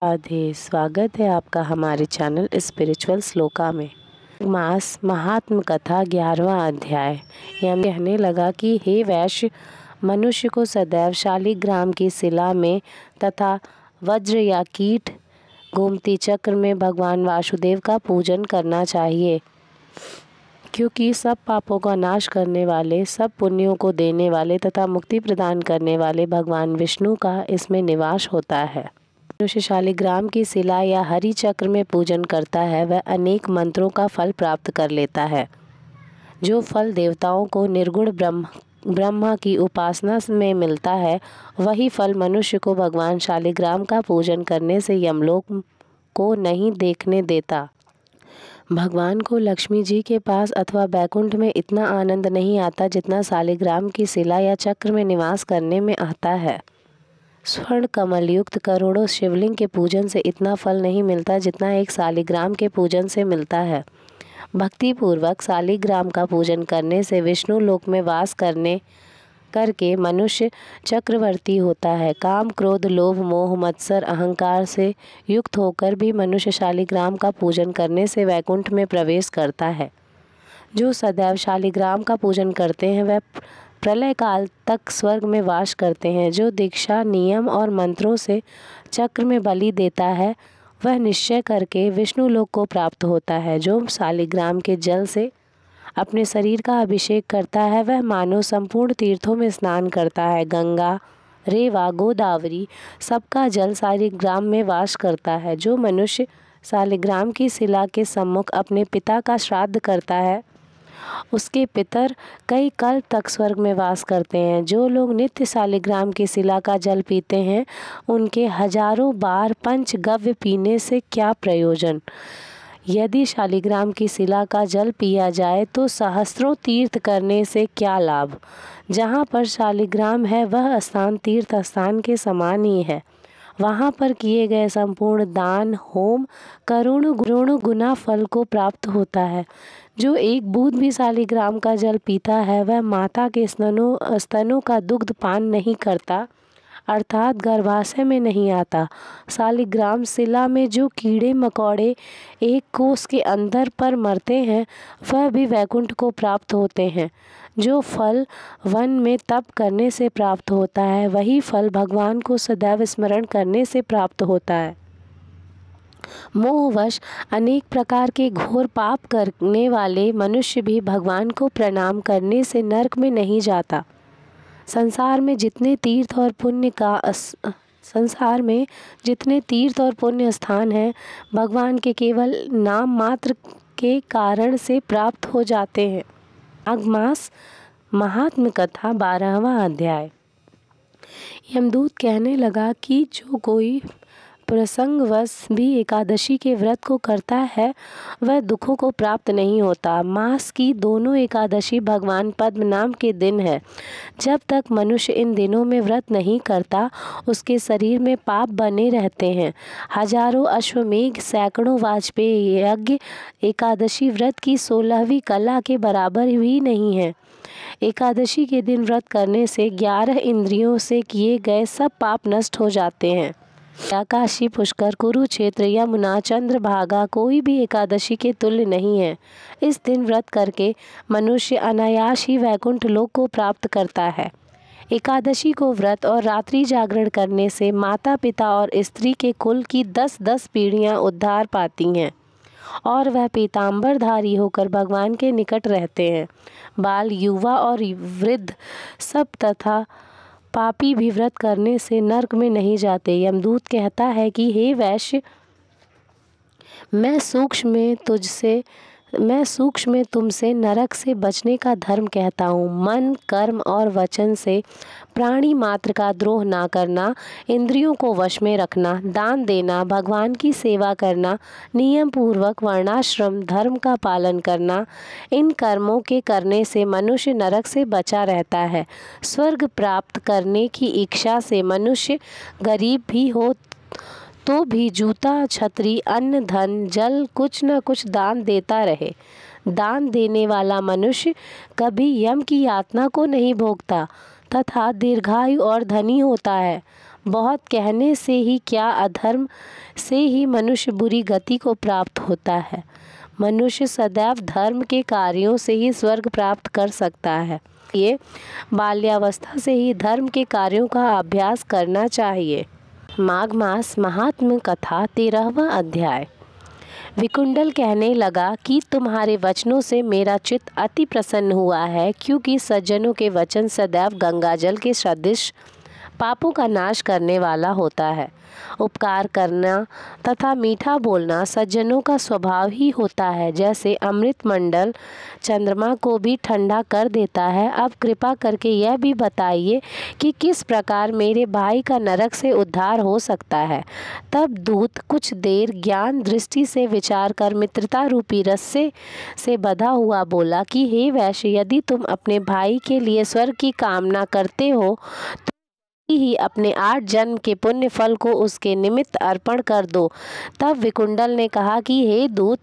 राधे, स्वागत है आपका हमारे चैनल स्पिरिचुअल श्लोका में। मास महात्म कथा 11वां अध्याय। यह कहने लगा कि हे वैश्य, मनुष्य को सदैव शालिग्राम की शिला में तथा वज्र या कीट गोमती चक्र में भगवान वासुदेव का पूजन करना चाहिए, क्योंकि सब पापों का नाश करने वाले, सब पुण्यों को देने वाले तथा मुक्ति प्रदान करने वाले भगवान विष्णु का इसमें निवास होता है। मनुष्य शालिग्राम की शिला या हरि चक्र में पूजन करता है, वह अनेक मंत्रों का फल प्राप्त कर लेता है। जो फल देवताओं को निर्गुण ब्रह्मा की उपासना में मिलता है, वही फल मनुष्य को भगवान शालिग्राम का पूजन करने से यमलोक को नहीं देखने देता। भगवान को लक्ष्मी जी के पास अथवा बैकुंठ में इतना आनंद नहीं आता जितना शालिग्राम की शिला या चक्र में निवास करने में आता है। स्वर्ण कमल युक्त करोड़ों शिवलिंग के पूजन से इतना फल नहीं मिलता जितना एक शालिग्राम के पूजन से मिलता है। भक्ति पूर्वक शालिग्राम का पूजन करने से विष्णु लोक में वास करके मनुष्य चक्रवर्ती होता है। काम, क्रोध, लोभ, मोह, मत्सर, अहंकार से युक्त होकर भी मनुष्य शालिग्राम का पूजन करने से वैकुंठ में प्रवेश करता है। जो सदैव शालिग्राम का पूजन करते हैं वह प्रलय काल तक स्वर्ग में वास करते हैं। जो दीक्षा, नियम और मंत्रों से चक्र में बलि देता है, वह निश्चय करके विष्णु लोक को प्राप्त होता है। जो शालिग्राम के जल से अपने शरीर का अभिषेक करता है, वह मानो संपूर्ण तीर्थों में स्नान करता है। गंगा, रेवा, गोदावरी सबका जल शालिग्राम में वास करता है। जो मनुष्य शालिग्राम की शिला के सम्मुख अपने पिता का श्राद्ध करता है, उसके पितर कई कल्प तक स्वर्ग में वास करते हैं। जो लोग नित्य शालिग्राम की शिला का जल पीते हैं, उनके हजारों बार पंचगव्य पीने से क्या प्रयोजन। यदि शालिग्राम की शिला का जल पिया जाए तो सहस्त्रों तीर्थ करने से क्या लाभ। जहाँ पर शालिग्राम है वह स्थान तीर्थ स्थान के समान ही है। वहाँ पर किए गए संपूर्ण दान, होम करोड़ों गुना फल को प्राप्त होता है। जो एक बूंद भी शालिग्राम का जल पीता है, वह माता के स्तनों का दुग्ध पान नहीं करता, अर्थात गर्भाशय में नहीं आता। शालिग्राम शिला में जो कीड़े मकोड़े एक कोस के अंदर पर मरते हैं, वह भी वैकुंठ को प्राप्त होते हैं। जो फल वन में तप करने से प्राप्त होता है, वही फल भगवान को सदैव स्मरण करने से प्राप्त होता है। मोहवश अनेक प्रकार के घोर पाप करने वाले मनुष्य भी भगवान को प्रणाम करने से नरक में नहीं जाता। संसार में जितने तीर्थ और पुण्य स्थान हैं, भगवान के केवल नाम मात्र के कारण से प्राप्त हो जाते हैं। माघ मास महात्म कथा 12वां अध्याय। यमदूत कहने लगा कि जो कोई प्रसंगवश भी एकादशी के व्रत को करता है, वह दुखों को प्राप्त नहीं होता। मास की दोनों एकादशी भगवान पद्मनाभ के दिन है। जब तक मनुष्य इन दिनों में व्रत नहीं करता, उसके शरीर में पाप बने रहते हैं। हजारों अश्वमेघ, सैकड़ों वाजपेयी यज्ञ एकादशी व्रत की 16वीं कला के बराबर भी नहीं है। एकादशी के दिन व्रत करने से 11 इंद्रियों से किए गए सब पाप नष्ट हो जाते हैं। काशी, पुष्कर, कुरुक्षेत्र, यमुना, चंद्रभागा कोई भी एकादशी के तुल्य नहीं है। इस दिन व्रत करके मनुष्य अनायास ही वैकुंठ लोक को प्राप्त करता है। एकादशी को व्रत और रात्रि जागरण करने से माता पिता और स्त्री के कुल की 10-10 पीढ़ियां उद्धार पाती हैं और वह पीताम्बरधारी होकर भगवान के निकट रहते हैं। बाल, युवा और वृद्ध सब तथा पापी भी व्रत करने से नरक में नहीं जाते। यमदूत कहता है कि हे वैश्य, मैं सूक्ष्म में तुमसे नरक से बचने का धर्म कहता हूँ। मन, कर्म और वचन से प्राणी मात्र का द्रोह ना करना, इंद्रियों को वश में रखना, दान देना, भगवान की सेवा करना, नियम पूर्वक वर्णाश्रम धर्म का पालन करना, इन कर्मों के करने से मनुष्य नरक से बचा रहता है। स्वर्ग प्राप्त करने की इच्छा से मनुष्य गरीब भी हो तो भी जूता, छतरी, अन्न, धन, जल कुछ न कुछ दान देता रहे। दान देने वाला मनुष्य कभी यम की यातना को नहीं भोगता तथा दीर्घायु और धनी होता है। बहुत कहने से ही क्या, अधर्म से ही मनुष्य बुरी गति को प्राप्त होता है। मनुष्य सदैव धर्म के कार्यों से ही स्वर्ग प्राप्त कर सकता है। ये बाल्यावस्था से ही धर्म के कार्यों का अभ्यास करना चाहिए। माघ मास महात्म कथा 13वां अध्याय। विकुंडल कहने लगा कि तुम्हारे वचनों से मेरा चित्त अति प्रसन्न हुआ है, क्योंकि सज्जनों के वचन सदैव गंगाजल के सदृश पापों का नाश करने वाला होता है। उपकार करना तथा मीठा बोलना सज्जनों का स्वभाव ही होता है। जैसे अमृत मंडल चंद्रमा को भी ठंडा कर देता है। अब कृपा करके यह भी बताइए कि किस प्रकार मेरे भाई का नरक से उद्धार हो सकता है। तब दूत कुछ देर ज्ञान दृष्टि से विचार कर मित्रता रूपी रस्से से बंधा हुआ बोला कि हे वैश्य, यदि तुम अपने भाई के लिए स्वर्ग की कामना करते हो ही अपने 8 जन्म के पुण्य फल को उसके निमित्त अर्पण कर दो। तब विकुंडल ने कहा कि हे दूत,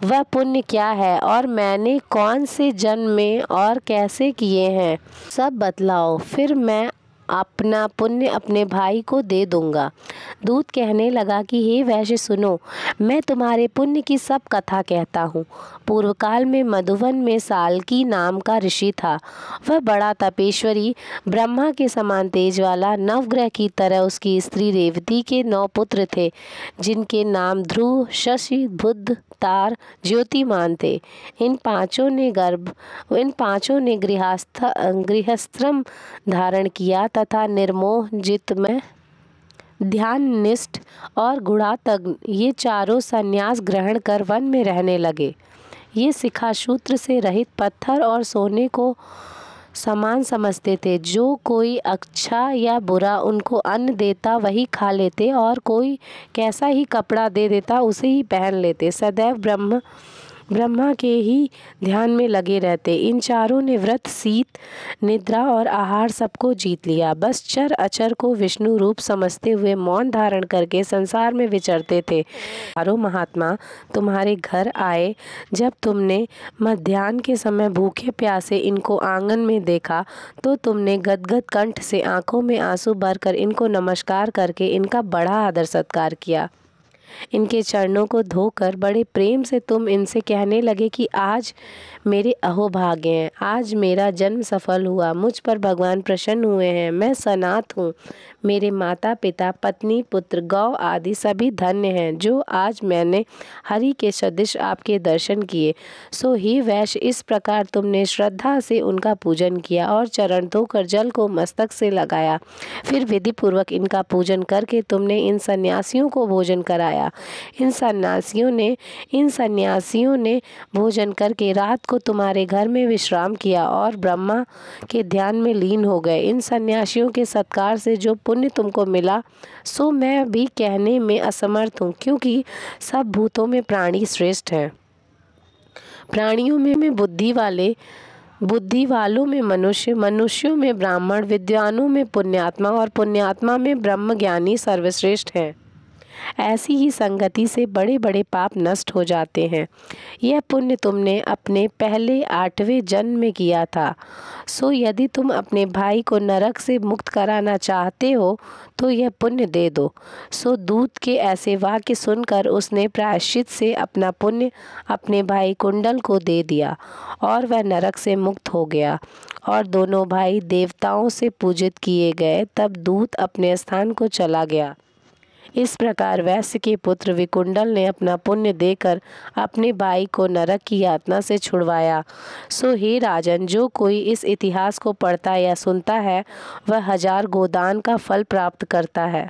वह पुण्य क्या है और मैंने कौन से जन्म में और कैसे किए हैं, सब बतलाओ, फिर मैं अपना पुण्य अपने भाई को दे दूंगा। दूत कहने लगा कि हे वैश्य सुनो, मैं तुम्हारे पुण्य की सब कथा कहता हूँ। पूर्व काल में मधुवन में साल्की नाम का ऋषि था। वह बड़ा तपेश्वरी, ब्रह्मा के समान तेज वाला, नवग्रह की तरह उसकी स्त्री रेवती के 9 पुत्र थे, जिनके नाम ध्रुव, शशि, बुध, तार, ज्योतिमान थे। इन पांचों ने गृहस्थ्रम धारण किया तथा निर्मोह, जितमय, ध्याननिष्ठ और गुणात्मक ये चारों संन्यास ग्रहण कर वन में रहने लगे। ये शिखासूत्र से रहित पत्थर और सोने को समान समझते थे। जो कोई अच्छा या बुरा उनको अन्न देता वही खा लेते, और कोई कैसा ही कपड़ा दे देता उसे ही पहन लेते। सदैव ब्रह्मा के ही ध्यान में लगे रहते। इन चारों ने व्रत, शीत, निद्रा और आहार सबको जीत लिया। बस चर अचर को विष्णु रूप समझते हुए मौन धारण करके संसार में विचरते थे। चारों महात्मा तुम्हारे घर आए। जब तुमने मध्याह्न के समय भूखे प्यासे इनको आंगन में देखा तो तुमने गदगद कंठ से आंखों में आंसू भरकर इनको नमस्कार करके इनका बड़ा आदर सत्कार किया। इनके चरणों को धोकर बड़े प्रेम से तुम इनसे कहने लगे कि आज मेरे अहोभाग्य हैं, आज मेरा जन्म सफल हुआ, मुझ पर भगवान प्रसन्न हुए हैं, मैं सनाथ हूँ, मेरे माता पिता, पत्नी, पुत्र, गौ आदि सभी धन्य हैं, जो आज मैंने हरि के सदृश आपके दर्शन किए। सो ही वैश्य, इस प्रकार तुमने श्रद्धा से उनका पूजन किया और चरण धोकर जल को मस्तक से लगाया। फिर विधि पूर्वक इनका पूजन करके तुमने इन सन्यासियों को भोजन कराया। इन सन्यासियों ने भोजन करके रात को तुम्हारे घर में विश्राम किया और ब्रह्मा के ध्यान में लीन हो गए। इन सन्यासियों के सत्कार से जो पुण्य तुमको मिला सो मैं भी कहने में असमर्थ हूँ, क्योंकि सब भूतों में प्राणी श्रेष्ठ हैं। प्राणियों में बुद्धि वालों में मनुष्य, मनुष्यों में ब्राह्मण, विद्वानों में पुण्यात्मा और पुण्यात्मा में ब्रह्मज्ञानी सर्वश्रेष्ठ हैं। ऐसी ही संगति से बड़े बड़े पाप नष्ट हो जाते हैं। यह पुण्य तुमने अपने पहले 8वें जन्म में किया था। सो यदि तुम अपने भाई को नरक से मुक्त कराना चाहते हो तो यह पुण्य दे दो। सो दूत के ऐसे वाक्य सुनकर उसने प्रायश्चित से अपना पुण्य अपने भाई कुंडल को दे दिया और वह नरक से मुक्त हो गया और दोनों भाई देवताओं से पूजित किए गए। तब दूत अपने स्थान को चला गया। इस प्रकार वैश्य के पुत्र विकुंडल ने अपना पुण्य देकर अपने भाई को नरक की यातना से छुड़वाया। सो हे राजन, जो कोई इस इतिहास को पढ़ता या सुनता है वह 1000 गोदान का फल प्राप्त करता है।